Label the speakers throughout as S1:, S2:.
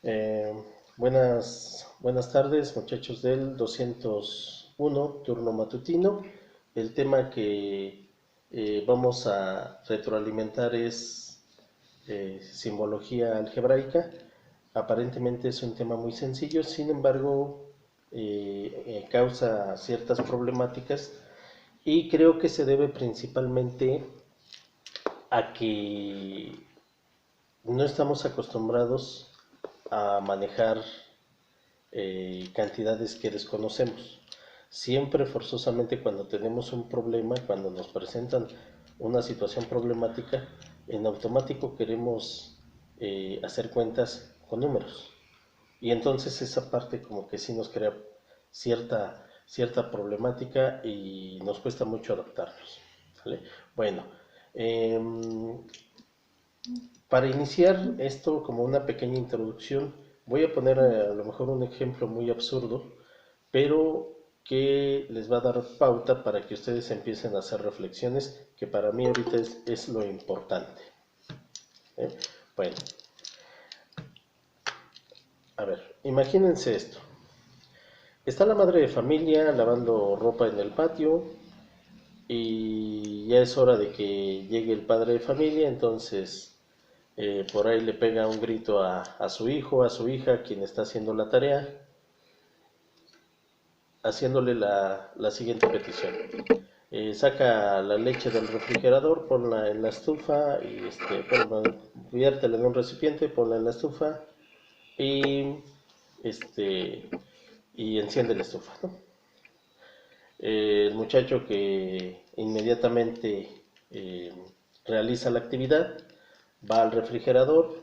S1: Eh, buenas tardes, muchachos del 201, turno matutino. El tema que vamos a retroalimentar es simbología algebraica. Aparentemente es un tema muy sencillo, sin embargo, causa ciertas problemáticas y creo que se debe principalmente a que no estamos acostumbrados a manejar cantidades que desconocemos. Siempre forzosamente cuando tenemos un problema, cuando nos presentan una situación problemática, en automático queremos hacer cuentas con números. Y entonces esa parte como que sí nos crea cierta problemática y nos cuesta mucho adaptarnos. ¿Vale? Bueno, eh, para iniciar esto como una pequeña introducción, voy a poner a lo mejor un ejemplo muy absurdo, pero que les va a dar pauta para que ustedes empiecen a hacer reflexiones, que para mí ahorita es lo importante. ¿Eh? Bueno, a ver, imagínense esto. Está la madre de familia lavando ropa en el patio y ya es hora de que llegue el padre de familia, entonces por ahí le pega un grito a su hijo, a su hija, quien está haciendo la tarea, haciéndole la siguiente petición. Saca la leche del refrigerador, ponla en la estufa y viértela en un recipiente, ponla en la estufa y, este, y enciende la estufa, ¿no? El muchacho que inmediatamente eh, realiza la actividad va al refrigerador,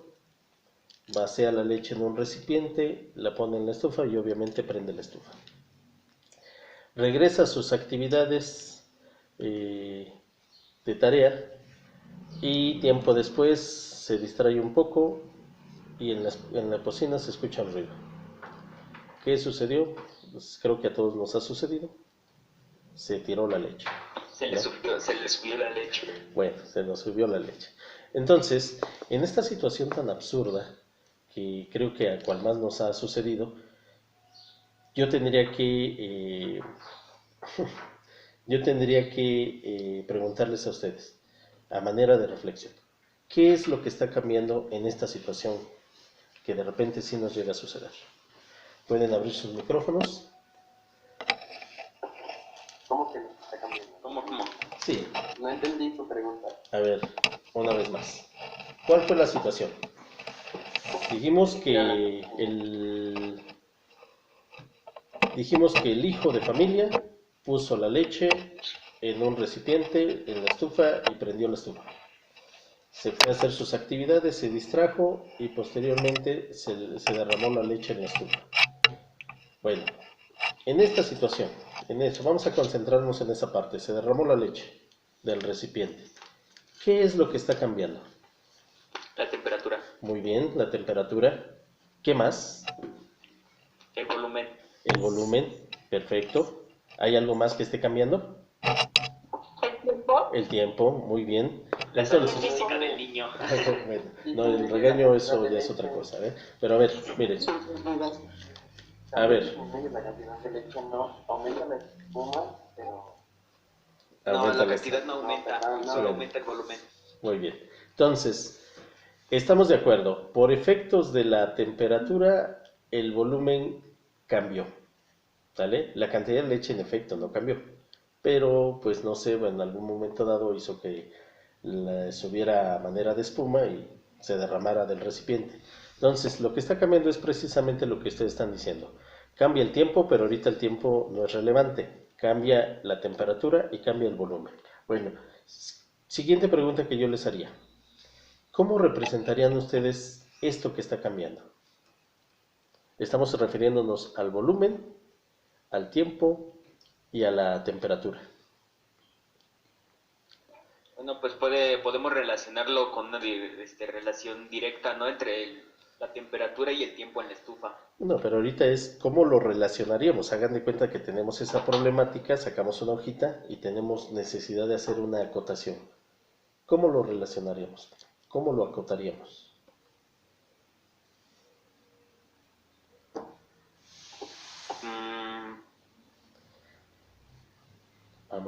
S1: vacía la leche en un recipiente, la pone en la estufa y obviamente prende la estufa. Regresa a sus actividades eh, de tarea y tiempo después se distrae un poco y en la cocina se escucha un ruido. ¿Qué sucedió? Pues creo que a todos nos ha sucedido. Se tiró la leche.
S2: Se le subió la leche.
S1: Bueno, se nos subió la leche. Entonces, en esta situación tan absurda, que creo que a cual más nos ha sucedido, yo tendría que, yo tendría que preguntarles a ustedes, a manera de reflexión, ¿qué es lo que está cambiando en esta situación que de repente sí nos llega a suceder? Pueden abrir sus micrófonos.
S2: ¿Cómo que nos está cambiando? ¿Cómo?
S1: Sí,
S2: No entendí tu pregunta.
S1: a ver, una vez más. ¿Cuál fue la situación? Dijimos que el, dijimos que el hijo de familia puso la leche en un recipiente en la estufa y prendió la estufa. Se fue a hacer sus actividades, se distrajo y posteriormente se derramó la leche en la estufa. Bueno, en esta situación, en eso, vamos a concentrarnos en esa parte. Se derramó la leche del recipiente. ¿Qué es lo que está cambiando?
S2: La temperatura.
S1: Muy bien, la temperatura. ¿Qué más?
S2: El volumen.
S1: El volumen. Perfecto. ¿Hay algo más que esté cambiando?
S2: El tiempo.
S1: El tiempo, muy bien.
S2: La salud
S1: Entonces,
S2: física del niño.
S1: bueno, no, el regaño eso ya es otra cosa, ¿eh? Pero a ver, miren, a ver,
S2: La cantidad de leche no aumenta la espuma, pero... No,
S1: aumenta
S2: la
S1: la
S2: cantidad no aumenta,
S1: Sí,
S2: solo
S1: bueno,
S2: aumenta el volumen.
S1: muy bien. Entonces, estamos de acuerdo. Por efectos de la temperatura, el volumen cambió, ¿sale? La cantidad de leche en efecto no cambió. Pero, pues no sé, en algún momento dado hizo que subiera a manera de espuma y se derramara del recipiente. Entonces, lo que está cambiando es precisamente lo que ustedes están diciendo. Cambia el tiempo, pero ahorita el tiempo no es relevante. Cambia la temperatura y cambia el volumen. Bueno, siguiente pregunta que yo les haría. ¿Cómo representarían ustedes esto que está cambiando? Estamos refiriéndonos al volumen, al tiempo y a la temperatura.
S2: Bueno, pues podemos relacionarlo con una relación directa, ¿no? Entre la temperatura y el tiempo en la estufa.
S1: No, pero ahorita es cómo lo relacionaríamos. Hagan de cuenta que tenemos esa problemática, sacamos una hojita y tenemos necesidad de hacer una acotación. ¿Cómo lo relacionaríamos? ¿Cómo lo acotaríamos?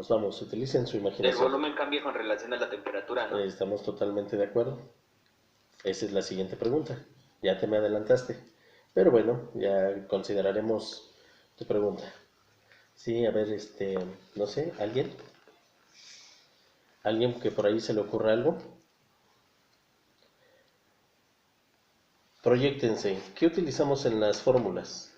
S1: Vamos, utilicen su
S2: El
S1: imaginación.
S2: volumen cambia con relación a la temperatura, ¿no?
S1: Estamos totalmente de acuerdo. Esa es la siguiente pregunta. Ya te me adelantaste. Pero bueno, ya consideraremos tu pregunta. Sí, a ver, no sé, ¿alguien? ¿Alguien que por ahí se le ocurra algo? Proyéctense. ¿Qué utilizamos en las fórmulas?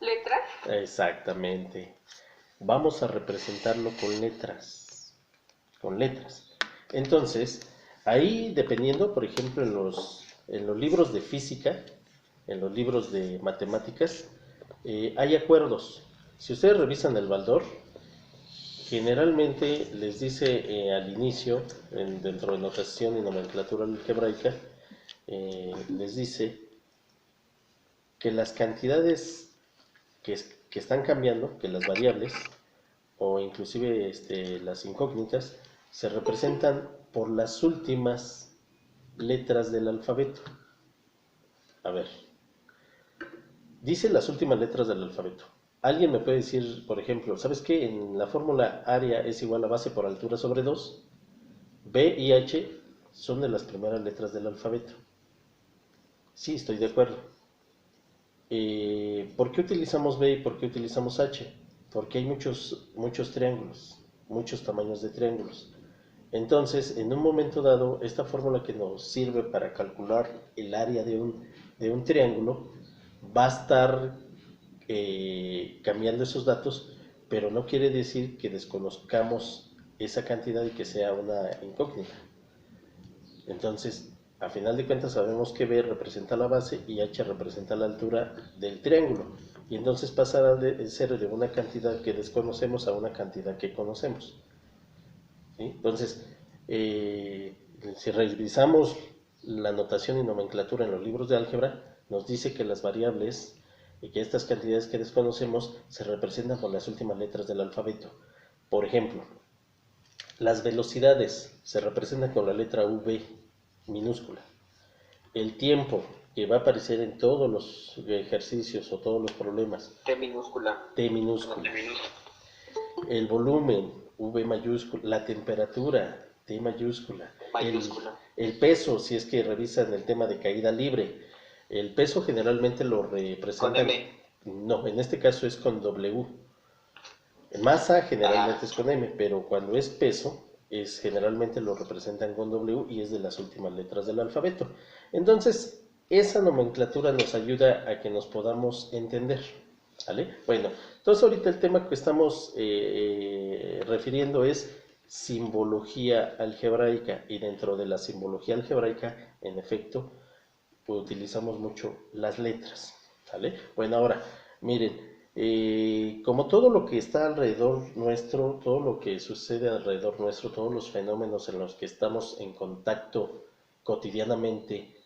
S3: ¿Letras?
S1: Exactamente. Vamos a representarlo con letras. Con letras. Entonces, ahí dependiendo, por ejemplo, en los libros de física, en los libros de matemáticas, hay acuerdos. Si ustedes revisan el Baldor, generalmente les dice al inicio, dentro de notación y nomenclatura algebraica, les dice que las cantidades que están cambiando, que las variables, o inclusive las incógnitas, se representan por las últimas letras del alfabeto. A ver, dice las últimas letras del alfabeto. Alguien me puede decir, por ejemplo, ¿sabes qué? En la fórmula área es igual a base por altura sobre 2. B y H son de las primeras letras del alfabeto. Sí, estoy de acuerdo. ¿Por qué utilizamos B y por qué utilizamos H? Porque hay muchos triángulos, muchos tamaños de triángulos. Entonces, en un momento dado, esta fórmula que nos sirve para calcular el área de un triángulo va a estar cambiando esos datos, pero no quiere decir que desconozcamos esa cantidad y que sea una incógnita. Entonces, a final de cuentas sabemos que B representa la base y H representa la altura del triángulo. Y entonces pasará de ser de una cantidad que desconocemos a una cantidad que conocemos. ¿Sí? Entonces, si revisamos la notación y nomenclatura en los libros de álgebra, nos dice que las variables y que estas cantidades que desconocemos se representan por las últimas letras del alfabeto. Por ejemplo, las velocidades se representan con la letra V minúscula. El tiempo que va a aparecer en todos los ejercicios o todos los problemas,
S2: T minúscula.
S1: T minúscula. El volumen, V mayúscula. La temperatura, T mayúscula.
S2: Mayúscula.
S1: El peso, si es que revisan el tema de caída libre. El peso generalmente lo representan...
S2: Con M.
S1: No, en este caso es con W. Masa generalmente es con M, pero cuando es peso, generalmente lo representan con W y es de las últimas letras del alfabeto. Entonces, esa nomenclatura nos ayuda a que nos podamos entender. ¿Vale? Bueno, entonces ahorita el tema que estamos refiriendo es simbología algebraica, y dentro de la simbología algebraica, en efecto, pues utilizamos mucho las letras. ¿Vale? Bueno, ahora, miren, como todo lo que está alrededor nuestro, todo lo que sucede alrededor nuestro, todos los fenómenos en los que estamos en contacto cotidianamente,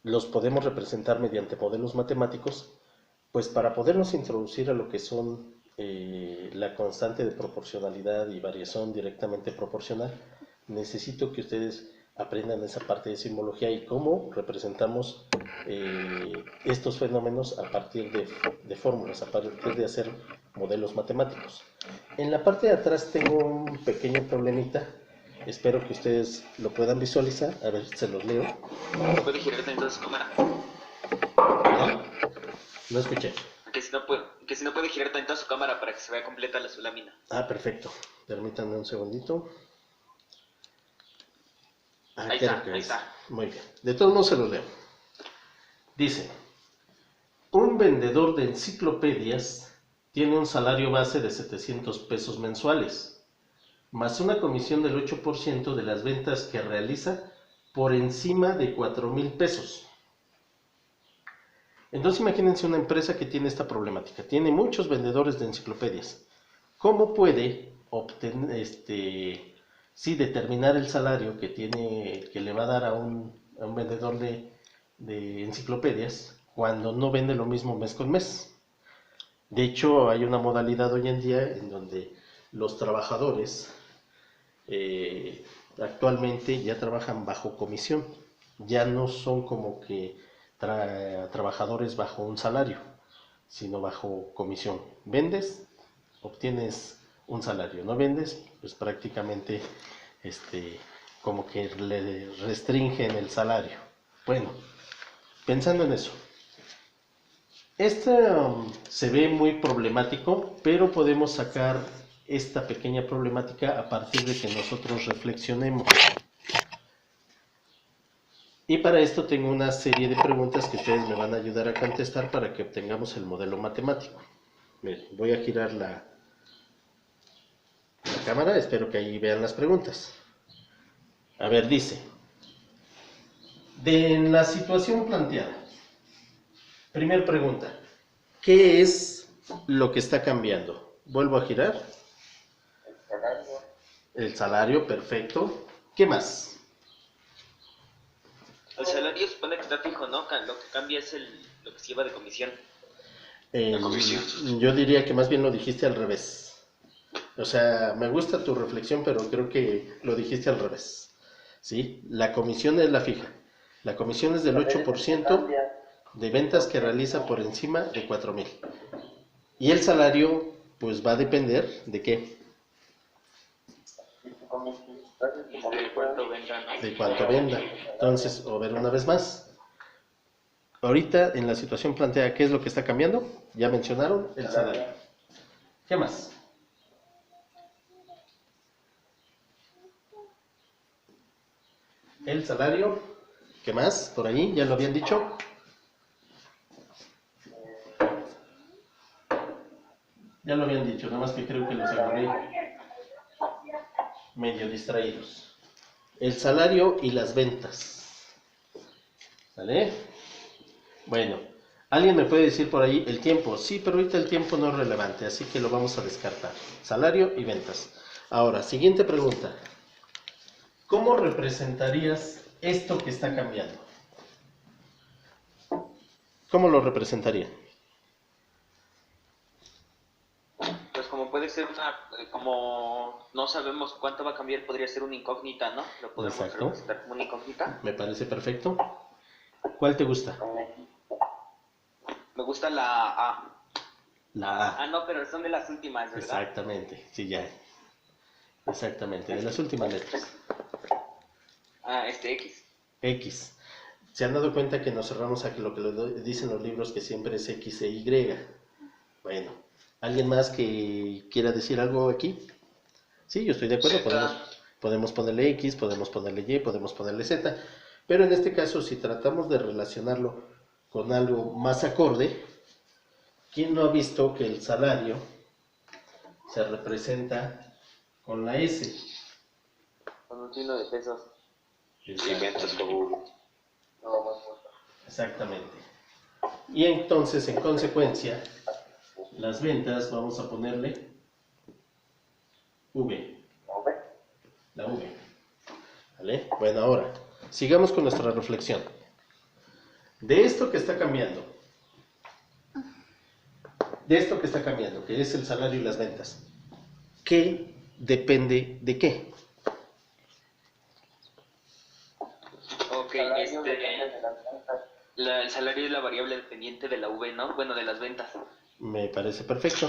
S1: los podemos representar mediante modelos matemáticos, pues para podernos introducir a lo que son la constante de proporcionalidad y variación directamente proporcional, necesito que ustedes aprendan esa parte de simbología y cómo representamos estos fenómenos a partir de fórmulas, a partir de hacer modelos matemáticos. En la parte de atrás tengo un pequeño problemita, espero que ustedes lo puedan visualizar, a ver, se los leo.
S2: ¿Puede girar tantito su cámara?
S1: No escuché.
S2: Que si no puede girar tantito su cámara para que se vea completa su lámina.
S1: Ah, perfecto. Permítanme un segundito.
S2: Ahí está.
S1: Muy bien. De todos modos se lo leo. Dice, un vendedor de enciclopedias tiene un salario base de 700 pesos mensuales, más una comisión del 8% de las ventas que realiza por encima de 4,000 pesos. Entonces imagínense una empresa que tiene esta problemática, tiene muchos vendedores de enciclopedias. ¿Cómo puede obtener, determinar el salario que le va a dar a un vendedor de enciclopedias cuando no vende lo mismo mes con mes? De hecho, hay una modalidad hoy en día en donde los trabajadores actualmente ya trabajan bajo comisión, ya no son como que trabajadores bajo un salario, sino bajo comisión. Vendes, obtienes un salario. No vendes, pues prácticamente como que le restringen el salario. Bueno, pensando en eso, se ve muy problemático, pero podemos sacar esta pequeña problemática a partir de que nosotros reflexionemos. Y para esto tengo una serie de preguntas que ustedes me van a ayudar a contestar para que obtengamos el modelo matemático. Miren, voy a girar la cámara, espero que ahí vean las preguntas. A ver, dice, en la situación planteada, primera pregunta, ¿qué es lo que está cambiando? Vuelvo a girar.
S2: El salario.
S1: El salario, perfecto. ¿Qué más?
S2: El salario supone que está fijo, ¿no? Lo que cambia es lo que se lleva de comisión.
S1: La comisión. Yo diría que más bien lo dijiste al revés. O sea, me gusta tu reflexión, pero creo que lo dijiste al revés. ¿Sí? La comisión es la fija. La comisión es del 8% de ventas que realiza por encima de 4,000. Y el salario, pues va a depender de qué.
S2: De cuánto venda, ¿no?
S1: De cuánto venda. Entonces, a ver una vez más. Ahorita en la situación planteada, ¿qué es lo que está cambiando? Ya mencionaron el salario. ¿Qué más? El salario. ¿Qué más? Por ahí, ya lo habían dicho. Ya lo habían dicho, nada más que creo que los agarré medio distraídos. El salario y las ventas. ¿Vale? Bueno, alguien me puede decir por ahí el tiempo. Sí, pero ahorita el tiempo no es relevante, así que lo vamos a descartar. Salario y ventas. Ahora, siguiente pregunta. ¿Cómo representarías esto que está cambiando? ¿Cómo lo representaría?
S2: Pues como puede ser como no sabemos cuánto va a cambiar, podría ser una incógnita, ¿no? Lo podemos representar como una incógnita.
S1: Me parece perfecto. ¿Cuál te gusta?
S2: Me gusta la A.
S1: La A.
S2: Ah, no, pero son de las últimas, ¿verdad?
S1: Exactamente, sí, ya. Exactamente, de las últimas letras.
S2: X.
S1: X. ¿Se han dado cuenta que nos cerramos a lo que dicen los libros, que siempre es X e Y? Bueno, ¿alguien más que quiera decir algo aquí? Sí, yo estoy de acuerdo, podemos ponerle X, podemos ponerle Y, podemos ponerle Z, pero en este caso, si tratamos de relacionarlo con algo más acorde, ¿quién no ha visto que el salario se representa con la S?
S2: Con un signo de pesos.
S1: Y ventas como... Exactamente. Y entonces, en consecuencia, las ventas vamos a ponerle V. La V. ¿Vale? Bueno, ahora, sigamos con nuestra reflexión. De esto que está cambiando, que es el salario y las ventas, ¿qué depende de qué?
S2: Ok, el salario es la variable dependiente de la V, ¿no? Bueno, de las ventas.
S1: Me parece perfecto.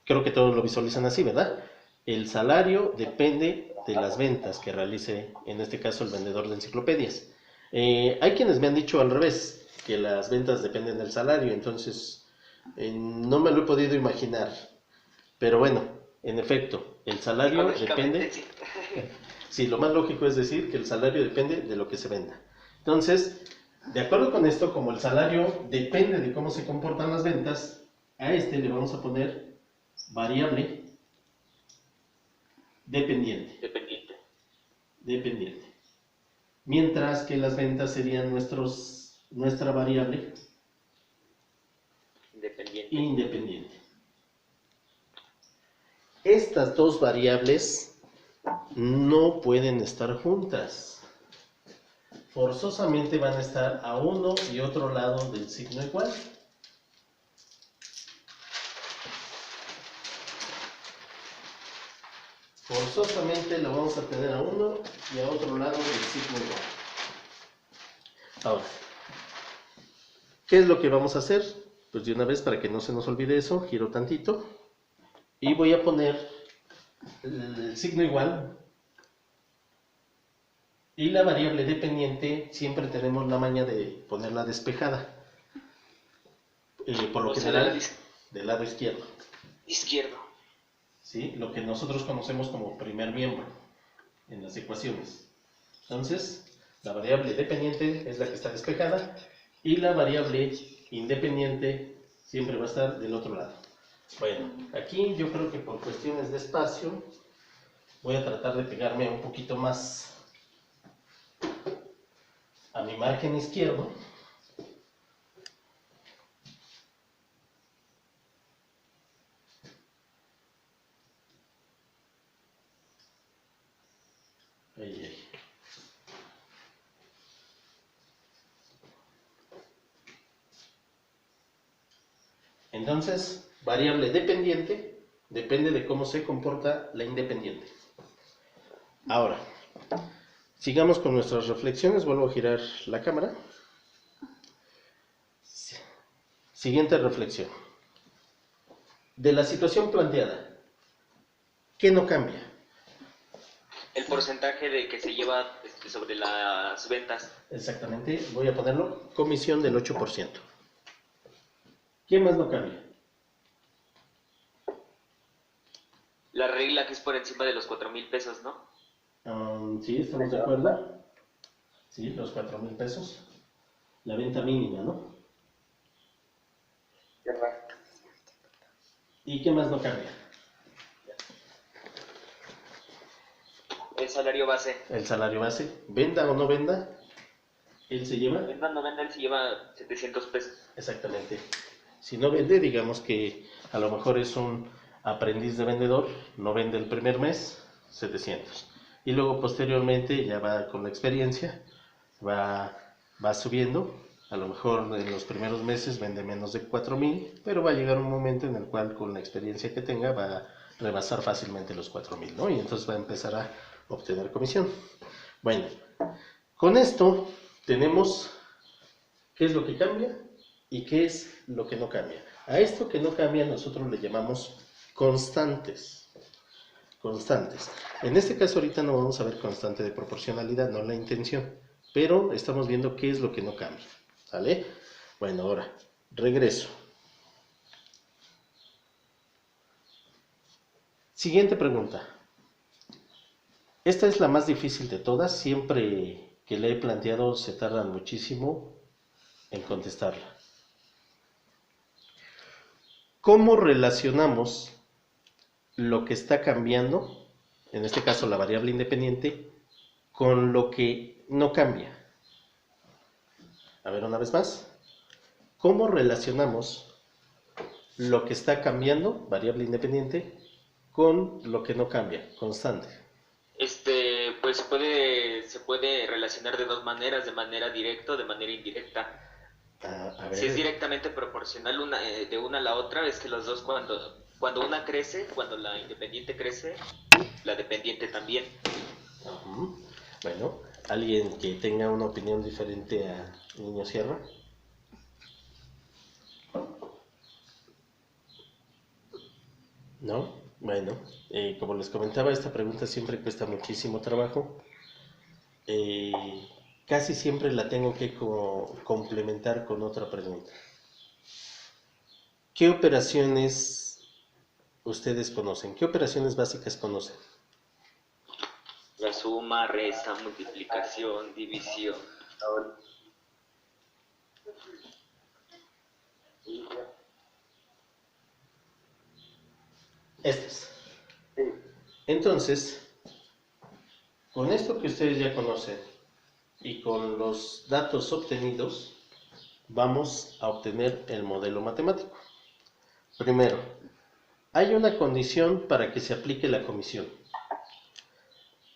S1: Creo que todos lo visualizan así, ¿verdad? El salario depende de las ventas que realice, en este caso, el vendedor de enciclopedias. Hay quienes me han dicho al revés, que las ventas dependen del salario, entonces no me lo he podido imaginar. Pero bueno, en efecto, el salario depende...
S2: Sí.
S1: Sí, lo más lógico es decir que el salario depende de lo que se venda. Entonces, de acuerdo con esto, como el salario depende de cómo se comportan las ventas, a le vamos a poner variable dependiente. Mientras que las ventas serían nuestra variable independiente. Estas dos variables no pueden estar juntas. Forzosamente van a estar a uno y otro lado del signo igual. Forzosamente lo vamos a tener a uno y a otro lado del signo igual. Ahora, ¿Qué es lo que vamos a hacer? Pues de una vez, para que no se nos olvide eso, giro tantito y voy a poner el signo igual. Y la variable dependiente siempre tenemos la maña de ponerla despejada. Por lo general, del lado izquierdo.
S2: Izquierdo.
S1: ¿Sí? Lo que nosotros conocemos como primer miembro en las ecuaciones. Entonces, la variable dependiente es la que está despejada y la variable independiente siempre va a estar del otro lado. Bueno, aquí yo creo que por cuestiones de espacio voy a tratar de pegarme un poquito más a mi margen izquierdo. Ahí. Entonces, variable dependiente depende de cómo se comporta la independiente. Ahora, sigamos con nuestras reflexiones. Vuelvo a girar la cámara. Siguiente reflexión. De la situación planteada, ¿qué no cambia?
S2: El porcentaje de que se lleva sobre las ventas.
S1: Exactamente, voy a ponerlo, comisión del 8%. ¿Qué más no cambia?
S2: La regla que es por encima de los 4,000 pesos, ¿no?
S1: Sí, estamos de acuerdo. Sí, los 4,000 pesos. La venta mínima, ¿no? ¿Y qué más no cambia?
S2: El salario base.
S1: El salario base. Venda o no venda, él se lleva.
S2: Venda o no venda, él se lleva 700 pesos.
S1: Exactamente. Si no vende, digamos que a lo mejor es un aprendiz de vendedor, no vende el primer mes, 700. Y luego posteriormente ya va con la experiencia, va subiendo. A lo mejor en los primeros meses vende menos de 4,000, pero va a llegar un momento en el cual con la experiencia que tenga va a rebasar fácilmente los 4,000, ¿no? Y entonces va a empezar a obtener comisión. Bueno, con esto tenemos qué es lo que cambia y qué es lo que no cambia. A esto que no cambia nosotros le llamamos constantes. Constantes. En este caso ahorita no vamos a ver constante de proporcionalidad, no la intención, pero estamos viendo qué es lo que no cambia. ¿Sale? Bueno, ahora, regreso. Siguiente pregunta. Esta es la más difícil de todas, siempre que la he planteado se tardan muchísimo en contestarla. ¿Cómo relacionamos lo que está cambiando, en este caso la variable independiente, con lo que no cambia? A ver, una vez más. ¿Cómo relacionamos lo que está cambiando, variable independiente, con lo que no cambia, constante?
S2: Pues se puede relacionar de dos maneras, de manera directa o de manera indirecta.
S1: A ver.
S2: Si es directamente proporcional de una a la otra, es que los dos cuando una crece, cuando la independiente crece, la dependiente también.
S1: Bueno, ¿alguien que tenga una opinión diferente a Niño Sierra? ¿No? Bueno, como les comentaba, esta pregunta siempre cuesta muchísimo trabajo. Casi siempre la tengo que complementar con otra pregunta. ¿Qué operaciones ustedes conocen? ¿Qué operaciones básicas conocen?
S2: La suma, resta, multiplicación, división.
S1: Estas. Entonces, con esto que ustedes ya conocen y con los datos obtenidos, vamos a obtener el modelo matemático. Primero, hay una condición para que se aplique la comisión.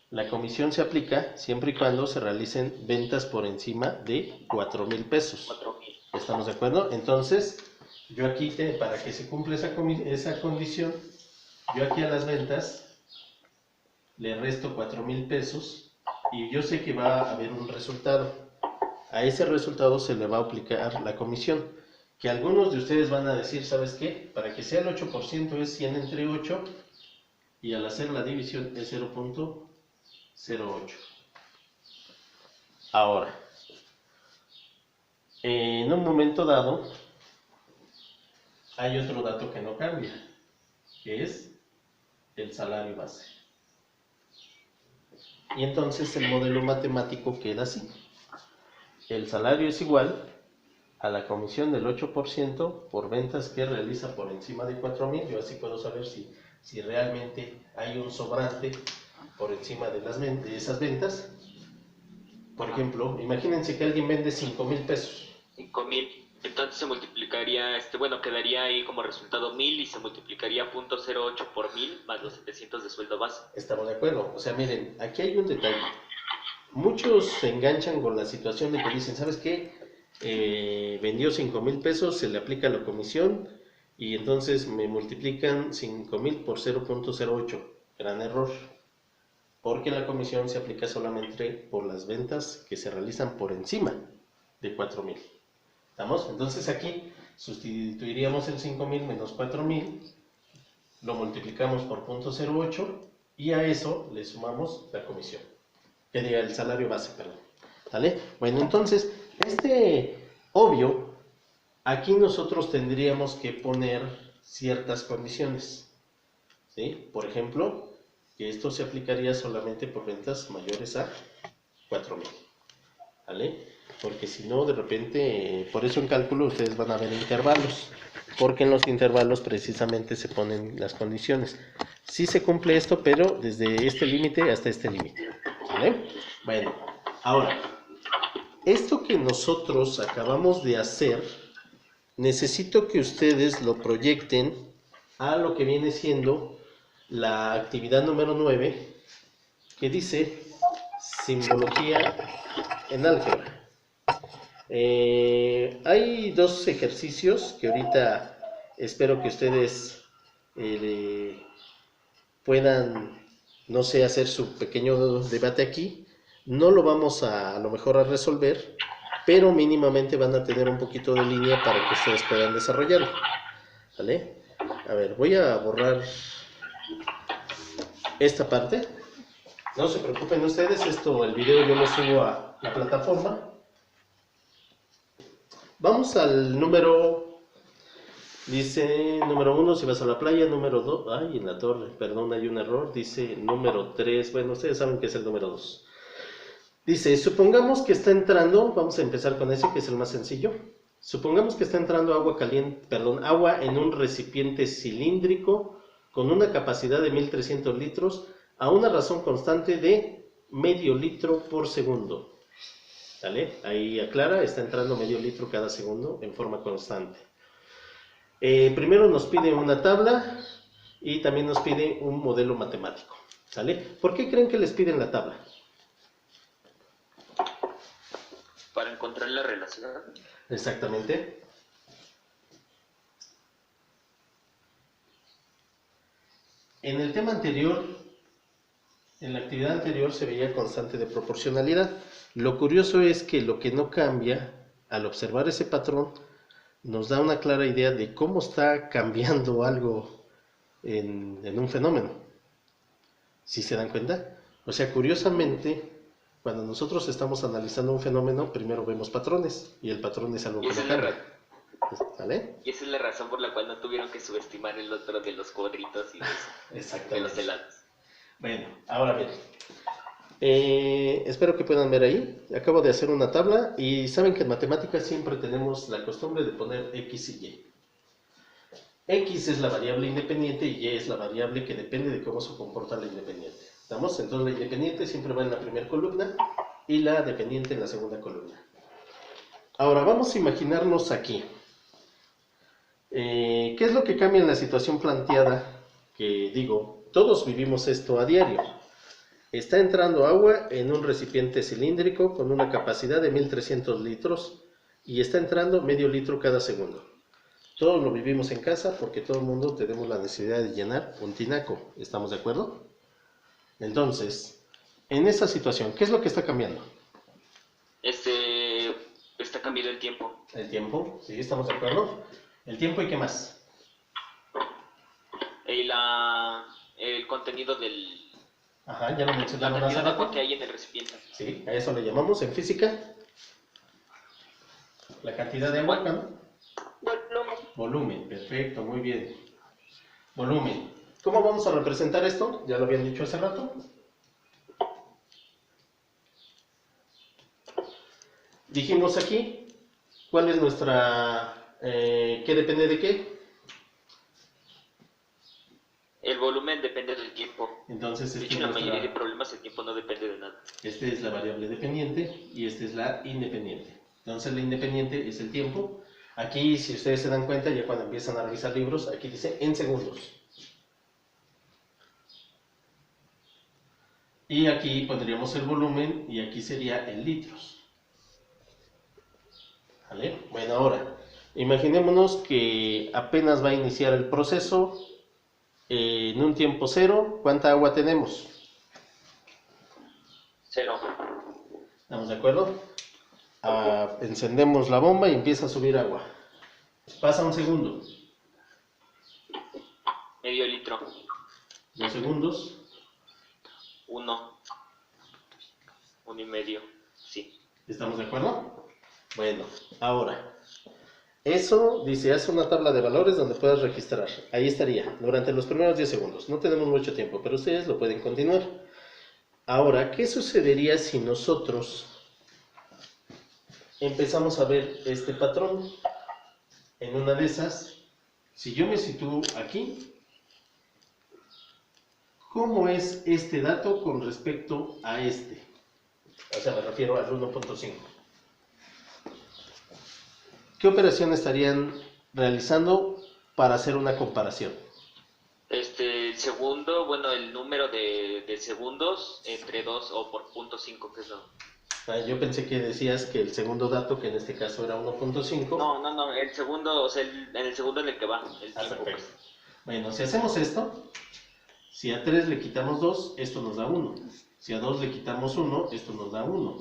S1: La comisión se aplica siempre y cuando se realicen ventas por encima de 4,000 pesos. ¿Estamos de acuerdo? Entonces, yo aquí, para que se cumpla esa condición, yo aquí a las ventas le resto 4,000 pesos y yo sé que va a haber un resultado. a ese resultado se le va a aplicar la comisión. Que algunos de ustedes van a decir, ¿sabes qué? Para que sea el 8% es 100 entre 8 y al hacer la división es 0.08. Ahora, en un momento dado, hay otro dato que no cambia, que es el salario base. Y entonces el modelo matemático queda así. El salario es igual a la comisión del 8% por ventas que realiza por encima de 4,000. Yo así puedo saber si realmente hay un sobrante por encima de esas ventas. Por ejemplo, imagínense que alguien vende 5,000 pesos.
S2: 5,000. Entonces se multiplicaría, bueno, quedaría ahí como resultado 1,000 y se multiplicaría 0.08 por 1,000 más los 700 de sueldo base.
S1: Estamos de acuerdo. O sea, miren, aquí hay un detalle. Muchos se enganchan con la situación de que dicen, ¿sabes qué? Vendió 5,000 pesos, se le aplica la comisión y entonces me multiplican 5,000 por 0.08. Gran error. Porque la comisión se aplica solamente por las ventas que se realizan por encima de 4,000. ¿Estamos? Entonces aquí sustituiríamos el 5,000 menos 4,000, lo multiplicamos por 0.08 y a eso le sumamos la comisión, que diga el salario base, perdón. ¿Vale? Bueno, entonces, obvio, aquí nosotros tendríamos que poner ciertas condiciones. ¿Sí? Por ejemplo, que esto se aplicaría solamente por ventas mayores a 4,000. ¿Vale? Porque si no, de repente, por eso en cálculo ustedes van a ver intervalos, porque en los intervalos precisamente se ponen las condiciones. Sí se cumple esto, pero desde este límite hasta este límite. ¿Vale? Bueno, ahora, esto que nosotros acabamos de hacer, necesito que ustedes lo proyecten a lo que viene siendo la actividad número 9, que dice simbología en álgebra. Hay dos ejercicios que ahorita espero que ustedes puedan, no sé, hacer su pequeño debate aquí. No lo vamos a lo mejor a resolver, pero mínimamente van a tener un poquito de línea para que ustedes puedan desarrollarlo. ¿Vale? A ver, voy a borrar esta parte. No se preocupen ustedes, el video yo lo subo a la plataforma. Vamos al número, dice número 1 si vas a la playa, número 2, ay, en la torre, perdón, hay un error, dice número 3, bueno, ustedes saben que es el número 2. Dice, supongamos que está entrando, vamos a empezar con ese que es el más sencillo. Supongamos que está entrando agua en un recipiente cilíndrico con una capacidad de 1300 litros a una razón constante de medio litro por segundo. ¿Vale? Ahí aclara, está entrando medio litro cada segundo en forma constante. Primero nos pide una tabla y también nos pide un modelo matemático. ¿Sale? ¿Por qué creen que les piden la tabla?
S2: Para encontrar la relación.
S1: Exactamente. En el tema anterior, en la actividad anterior se veía constante de proporcionalidad. Lo curioso es que lo que no cambia, al observar ese patrón, nos da una clara idea de cómo está cambiando algo en un fenómeno. ¿Sí se dan cuenta? O sea, curiosamente, cuando nosotros estamos analizando un fenómeno, primero vemos patrones, y el patrón es algo que no cambia. ¿Vale?
S2: Y esa es la razón por la cual no tuvieron que subestimar el otro de los cuadritos y de los helados.
S1: Bueno, ahora bien, espero que puedan ver ahí. Acabo de hacer una tabla y saben que en matemáticas siempre tenemos la costumbre de poner X y Y. X es la variable independiente y Y es la variable que depende de cómo se comporta la independiente. ¿Estamos? Entonces la independiente siempre va en la primera columna y la dependiente en la segunda columna. Ahora vamos a imaginarnos aquí. ¿Qué es lo que cambia en la situación planteada? Que digo, todos vivimos esto a diario. Está entrando agua en un recipiente cilíndrico con una capacidad de 1300 litros y está entrando medio litro cada segundo. Todos lo vivimos en casa porque todo el mundo tenemos la necesidad de llenar un tinaco. ¿Estamos de acuerdo? Entonces, en esa situación, ¿qué es lo que está cambiando? El tiempo, sí, estamos de acuerdo. El tiempo y qué más.
S2: El contenido del...
S1: Ajá, ya lo
S2: la
S1: mencionaron
S2: cantidad
S1: hace
S2: de agua
S1: rato.
S2: que hay en el recipiente.
S1: Sí, a eso le llamamos en física. La cantidad de agua, ¿no?
S3: Volumen.
S1: Volumen, perfecto, muy bien. Volumen. ¿Cómo vamos a representar esto? Ya lo habían dicho hace rato. Dijimos aquí, ¿cuál es nuestra... ¿qué depende de qué?
S2: El volumen depende del tiempo.
S1: Entonces,
S2: De
S1: esta
S2: hecho,
S1: es
S2: en la mayoría de
S1: nuestra...
S2: problemas el tiempo no depende de nada.
S1: Esta es la variable dependiente y esta es la independiente. Entonces, la independiente es el tiempo. Aquí, si ustedes se dan cuenta, ya cuando empiezan a revisar libros, aquí dice en segundos. Y aquí pondríamos el volumen y aquí sería en litros. ¿Vale? Bueno, ahora, imaginémonos que apenas va a iniciar el proceso en un tiempo cero. ¿Cuánta agua tenemos?
S2: 0.
S1: ¿Estamos de acuerdo? Encendemos la bomba y empieza a subir agua. Pasa un segundo.
S2: Medio litro.
S1: 2 segundos.
S2: 1. 1 y medio. Sí.
S1: ¿Estamos de acuerdo? Bueno, ahora, eso dice, haz una tabla de valores donde puedas registrar. Ahí estaría, durante los primeros 10 segundos. No tenemos mucho tiempo, pero ustedes lo pueden continuar. Ahora, ¿qué sucedería si nosotros empezamos a ver este patrón? En una de esas, si yo me sitúo aquí, ¿cómo es este dato con respecto a este? O sea, me refiero al 1.5. ¿Qué operación estarían realizando para hacer una comparación?
S2: El segundo, bueno, el número de segundos entre 2 o por 0.5, que es lo...
S1: Yo pensé que decías que el segundo dato, que en este caso era 1.5.
S2: No, el segundo, o sea, en el segundo en el que va, el tiempo.
S1: Perfecto. Bueno, si hacemos esto, si a 3 le quitamos 2, esto nos da 1. Si a 2 le quitamos 1, esto nos da 1.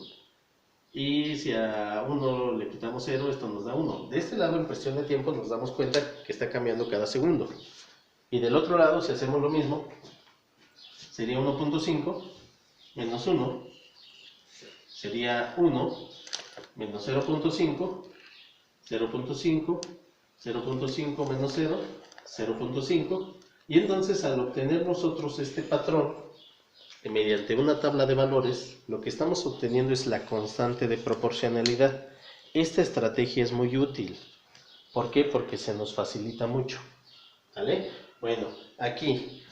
S1: Y si a 1 le quitamos 0, esto nos da 1. De este lado, en cuestión de tiempo, nos damos cuenta que está cambiando cada segundo. Y del otro lado, si hacemos lo mismo, sería 1.5 menos 1, sería 1 menos 0.5, 0.5, 0.5 menos 0, 0.5. Y entonces, al obtener nosotros este patrón, mediante una tabla de valores, lo que estamos obteniendo es la constante de proporcionalidad. Esta estrategia es muy útil. ¿Por qué? Porque se nos facilita mucho. ¿Vale? Bueno, aquí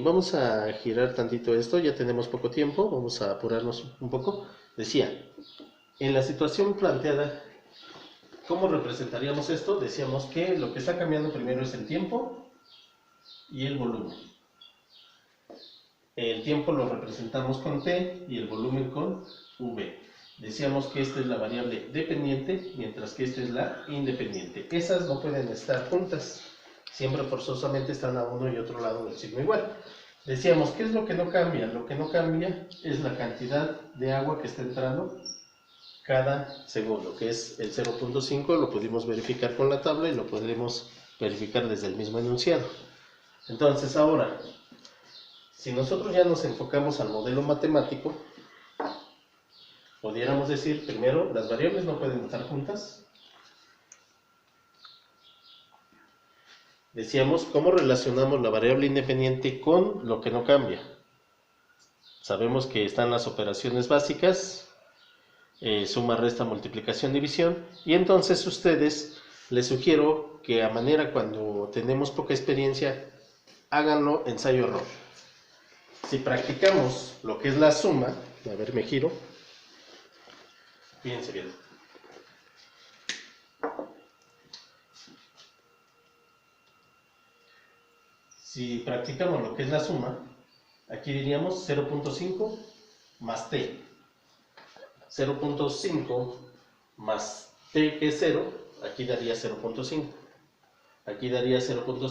S1: vamos a girar tantito esto, ya tenemos poco tiempo, vamos a apurarnos un poco. Decía, en la situación planteada, ¿cómo representaríamos esto? Decíamos que lo que está cambiando primero es el tiempo y el volumen. El tiempo lo representamos con T y el volumen con V. Decíamos que esta es la variable dependiente, mientras que esta es la independiente. Esas no pueden estar juntas. Siempre forzosamente están a uno y otro lado del signo igual. Decíamos, ¿qué es lo que no cambia? Lo que no cambia es la cantidad de agua que está entrando cada segundo, que es el 0.5. Lo pudimos verificar con la tabla y lo podremos verificar desde el mismo enunciado. Entonces, ahora, si nosotros ya nos enfocamos al modelo matemático, pudiéramos decir, primero, las variables no pueden estar juntas. Decíamos, ¿cómo relacionamos la variable independiente con lo que no cambia? Sabemos que están las operaciones básicas, suma, resta, multiplicación, división, y entonces ustedes, les sugiero que a manera cuando tenemos poca experiencia, háganlo ensayo-error. Si practicamos lo que es la suma, a ver, me giro, fíjense bien. Si practicamos lo que es la suma, aquí diríamos 0.5 más t. 0.5 más t que es 0, aquí daría 0.5. Aquí daría 0.5